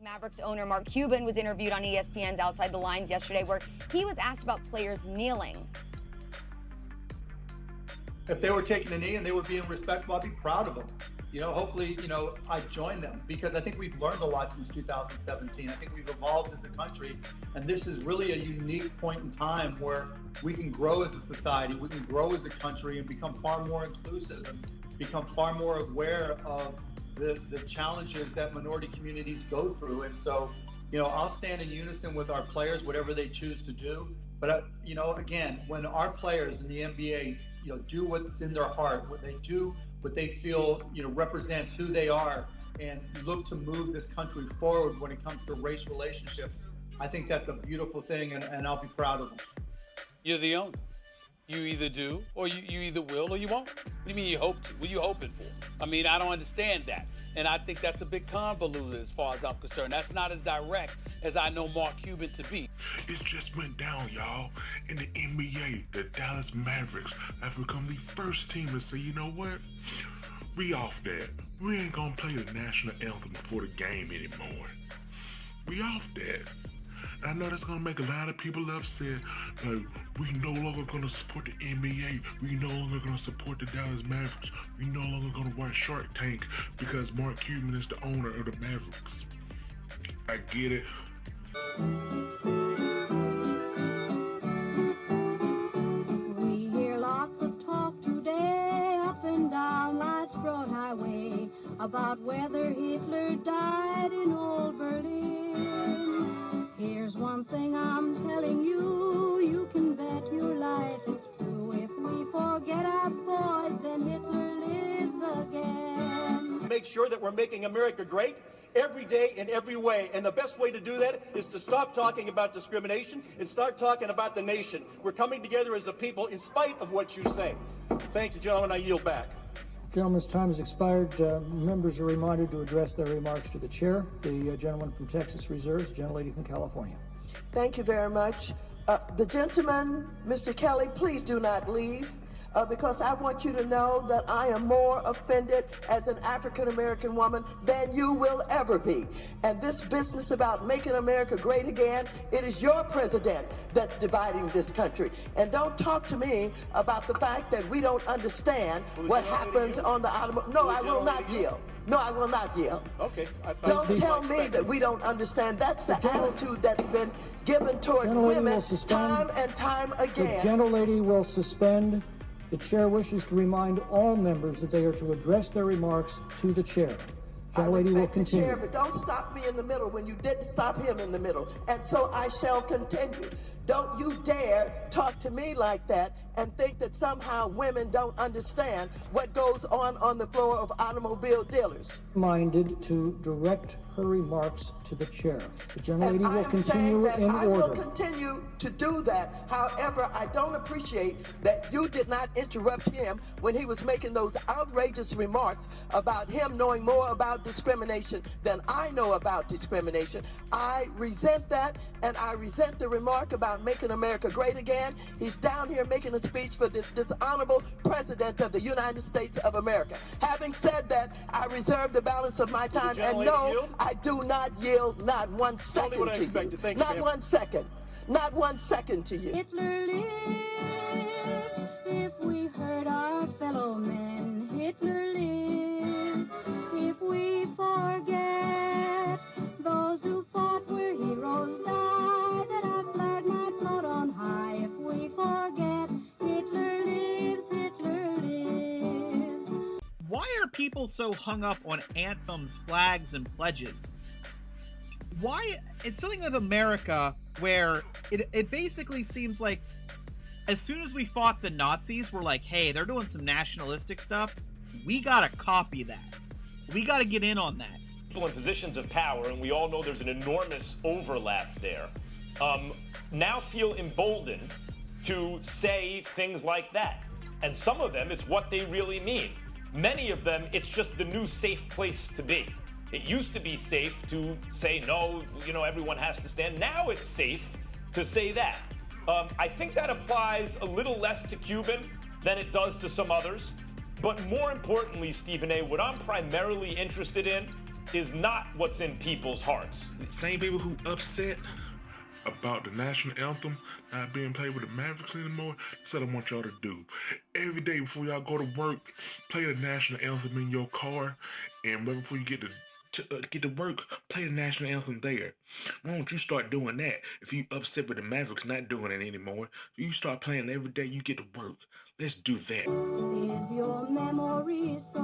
Mavericks owner Mark Cuban was interviewed on ESPN's Outside the Lines yesterday, where he was asked about players kneeling. If they were taking a knee and they were being respectful, I'd be proud of them. Hopefully, I join them, because I think we've learned a lot since 2017. I think we've evolved as a country, and this is really a unique point in time where we can grow as a society, we can grow as a country, and become far more inclusive and become far more aware of the challenges that minority communities go through. And so, I'll stand in unison with our players, whatever they choose to do. But, again, when our players in the NBA, do what's in their heart, what they feel, represents who they are, and look to move this country forward when it comes to race relationships, I think that's a beautiful thing, and I'll be proud of them. You're the owner. You either do, or you either will, or you won't. What do you mean you hope to? What are you hoping for? I mean, I don't understand that. And I think that's a bit convoluted as far as I'm concerned. That's not as direct as I know Mark Cuban to be. It just went down, y'all. In the NBA, the Dallas Mavericks have become the first team to say, you know what? We off that. We ain't gonna play the national anthem before the game anymore. We off that. I know that's gonna make a lot of people upset. Like, we no longer gonna support the NBA. We no longer gonna support the Dallas Mavericks. We no longer gonna watch Shark Tank because Mark Cuban is the owner of the Mavericks. I get it. We hear lots of talk today up and down life's broad highway about whether Hitler died in old Berlin. Here's one thing I'm telling you, you can bet your life is true. If we forget our boys, then Hitler lives again. Make sure that we're making America great every day in every way. And the best way to do that is to stop talking about discrimination and start talking about the nation. We're coming together as a people in spite of what you say. Thank you, gentlemen. I yield back. Gentleman's time has expired. Members are reminded to address their remarks to the chair. The gentleman from Texas reserves, the gentlelady from California. Thank you very much. The gentleman, Mr. Kelly, please do not leave. Because I want you to know that I am more offended as an African-American woman than you will ever be. And this business about making America great again, it is your president that's dividing this country. And don't talk to me about the fact that we don't understand what happens on the automobile. No, I will not yield. No, I will not yield. Okay. Don't tell me that we don't understand. That's the attitude that's been given toward women time and time again. The gentlelady will suspend. The chair wishes to remind all members that they are to address their remarks to the chair. Gentlelady will continue. The chair, but don't stop me in the middle when you didn't stop him in the middle. And so I shall continue. Don't you dare talk to me like that and think that somehow women don't understand what goes on the floor of automobile dealers. Minded to direct her remarks to the chair. The gentlelady will continue in order. I will continue to do that. However, I don't appreciate that you did not interrupt him when he was making those outrageous remarks about him knowing more about discrimination than I know about discrimination. I resent that, and I resent the remark about making America great again. He's down here making a speech for this dishonorable president of the United States of America. Having said that, I reserve the balance of my time, and no, I do not yield not 1 second to you. Not 1 second. Not 1 second to you. Hitler lives. If we hurt our fellow men, Hitler lives. If we forget those who fought where heroes died, that our flag might float on high. If we forget, Hitler lives, Hitler lives. Why are people so hung up on anthems, flags, and pledges? Why? It's something with America where it basically seems like as soon as we fought the Nazis, we're like, hey, they're doing some nationalistic stuff. We gotta copy that. We gotta get in on that. People in positions of power, and we all know there's an enormous overlap there, now feel emboldened to say things like that. And some of them, it's what they really mean. Many of them, it's just the new safe place to be. It used to be safe to say, no, everyone has to stand. Now it's safe to say that. I think that applies a little less to Cuban than it does to some others. But more importantly, Stephen A., what I'm primarily interested in is not what's in people's hearts. Same people who upset about the national anthem not being played with the Mavericks anymore, that's what I want y'all to do. Every day before y'all go to work, play the national anthem in your car, and right before you get to work, play the national anthem there. Why don't you start doing that? If you upset with the Mavericks not doing it anymore, you start playing every day you get to work. Let's do that. Is your memory so